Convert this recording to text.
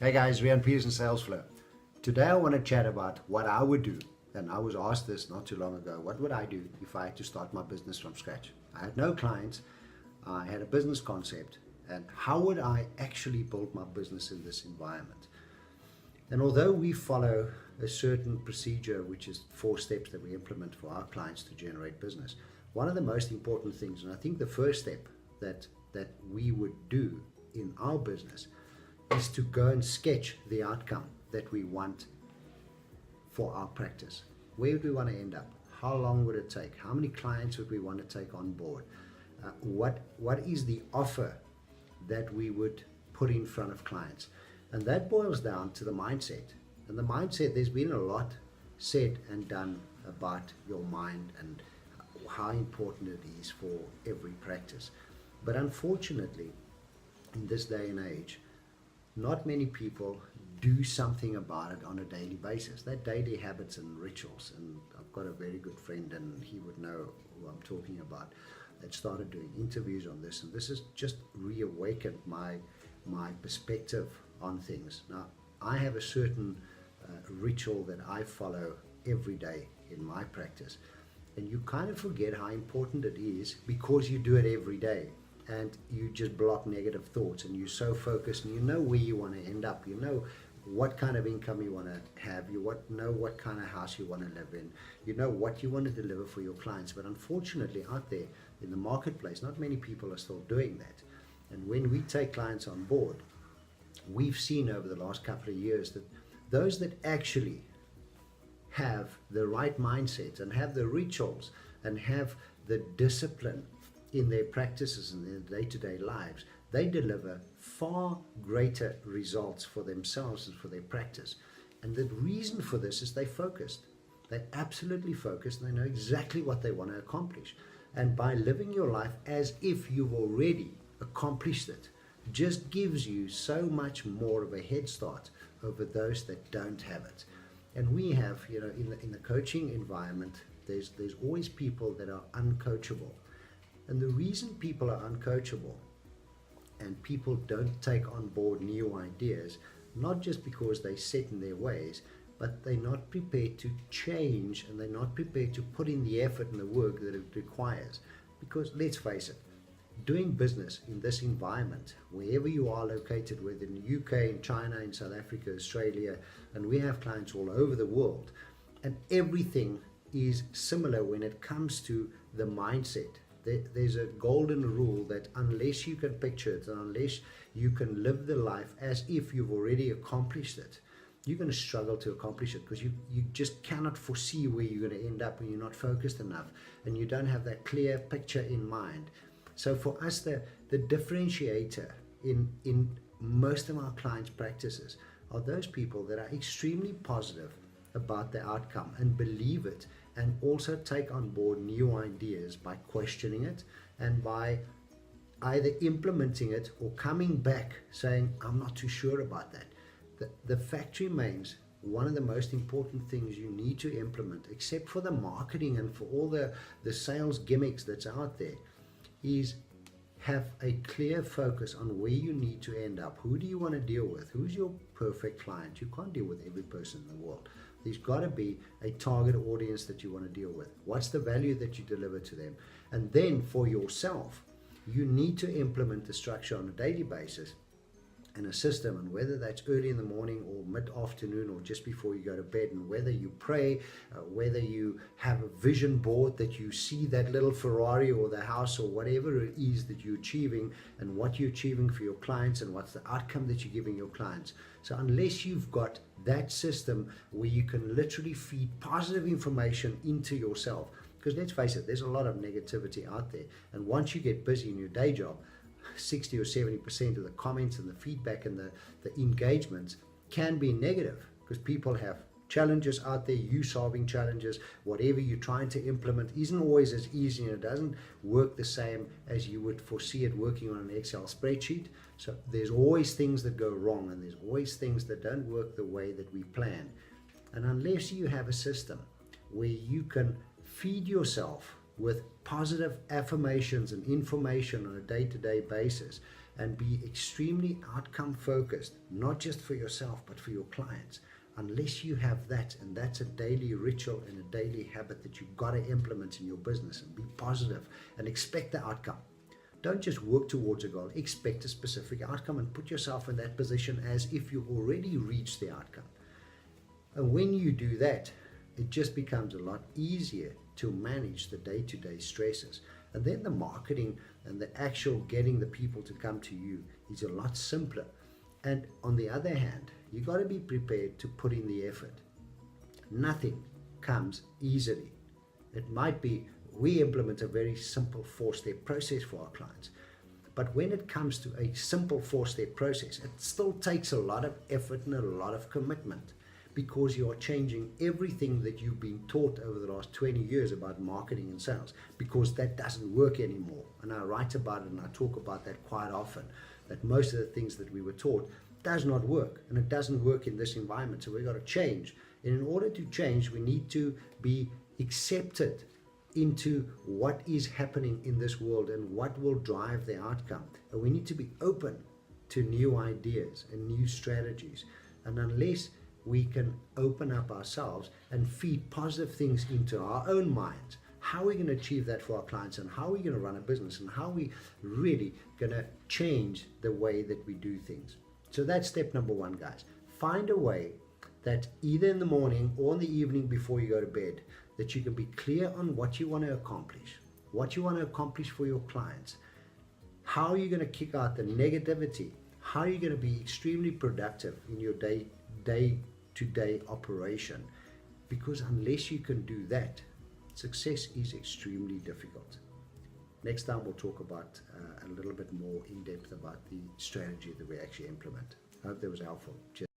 Hey guys, Rian Peterson Sales Flow. Today I want to chat about what I would do, and I was asked this not too long ago. What would I do if I had to start my business from scratch? I had no clients, I had a business concept, and how would I actually build my business in this environment? And although we follow a certain procedure, which is 4 steps that we implement for our clients to generate business, one of the most important things, and I think the first step that we would do in our business is to go and sketch the outcome that we want for our practice. Where would we want to end up? How long would it take? How many clients would we want to take on board? What is the offer that we would put in front of clients? And that boils down to the mindset. And the mindset, there's been a lot said and done about your mind and how important it is for every practice. But unfortunately, in this day and age, not many people do something about it on a daily basis. They're daily habits and rituals. And I've got a very good friend, and he would know who I'm talking about, that started doing interviews on this. And this has just reawakened my perspective on things. Now, I have a certain ritual that I follow every day in my practice. And you kind of forget how important it is because you do it every day. And you just block negative thoughts, and you're so focused, and you know where you want to end up. You know what kind of income you want to have. You know what kind of house you want to live in. You know what you want to deliver for your clients. But unfortunately, out there in the marketplace, not many people are still doing that. And when we take clients on board, we've seen over the last couple of years that those that actually have the right mindset and have the rituals and have the discipline in their practices and their day-to-day lives, they deliver far greater results for themselves and for their practice. And the reason for this is they're focused. They're absolutely focused, and they know exactly what they want to accomplish. And by living your life as if you've already accomplished it, just gives you so much more of a head start over those that don't have it. And we have, in the coaching environment, there's always people that are uncoachable. And the reason people are uncoachable and people don't take on board new ideas, not just because they're set in their ways, but they're not prepared to change, and they're not prepared to put in the effort and the work that it requires. Because let's face it, doing business in this environment, wherever you are located, whether in the UK, in China, in South Africa, Australia, and we have clients all over the world, and everything is similar when it comes to the mindset. There's a golden rule that unless you can picture it, and unless you can live the life as if you've already accomplished it, you're going to struggle to accomplish it, because you just cannot foresee where you're going to end up when you're not focused enough and you don't have that clear picture in mind. So for us, the differentiator in most of our clients' practices are those people that are extremely positive about the outcome and believe it, and also take on board new ideas by questioning it and by either implementing it or coming back saying, I'm not too sure about that. The fact remains, one of the most important things you need to implement, except for the marketing and for all the sales gimmicks that's out there, is have a clear focus on where you need to end up. Who do you want to deal with? Who's your perfect client? You can't deal with every person in the world. There's got to be a target audience that you want to deal with. What's the value that you deliver to them? And then for yourself, you need to implement the structure on a daily basis and a system, and whether that's early in the morning or mid-afternoon or just before you go to bed, and whether you pray, whether you have a vision board that you see that little Ferrari or the house or whatever it is that you're achieving, and what you're achieving for your clients, and what's the outcome that you're giving your clients. So unless you've got that system where you can literally feed positive information into yourself, because let's face it, there's a lot of negativity out there, and once you get busy in your day job, 60 or 70% of the comments and the feedback and the engagements can be negative, because people have challenges out there, you solving challenges, whatever you're trying to implement isn't always as easy, and it doesn't work the same as you would foresee it working on an Excel spreadsheet. So there's always things that go wrong, and there's always things that don't work the way that we plan. And unless you have a system where you can feed yourself with positive affirmations and information on a day-to-day basis, and be extremely outcome focused, not just for yourself, but for your clients. Unless you have that, and that's a daily ritual and a daily habit that you've got to implement in your business, and be positive and expect the outcome. Don't just work towards a goal, expect a specific outcome and put yourself in that position as if you already reached the outcome. And when you do that, it just becomes a lot easier to manage the day-to-day stresses. And then the marketing and the actual getting the people to come to you is a lot simpler. And on the other hand, you got to be prepared to put in the effort. Nothing comes easily. It might be we implement a very simple 4-step process for our clients. But when it comes to a simple 4-step process, it still takes a lot of effort and a lot of commitment, because you are changing everything that you've been taught over the last 20 years about marketing and sales, because that doesn't work anymore. And I write about it and I talk about that quite often, that most of the things that we were taught does not work, and it doesn't work in this environment. So we've got to change. And in order to change, we need to be accepted into what is happening in this world and what will drive the outcome. And we need to be open to new ideas and new strategies. And unless we can open up ourselves and feed positive things into our own minds, how are we going to achieve that for our clients, and how are we going to run a business, and how are we really going to change the way that we do things? So that's step number 1, guys. Find a way that either in the morning or in the evening before you go to bed, that you can be clear on what you want to accomplish for your clients. How are you going to kick out the negativity? How are you going to be extremely productive in your day-to-day operation? Because unless you can do that, success is extremely difficult. Next time we'll talk about a little bit more in depth about the strategy that we actually implement. I hope that was helpful. Cheers.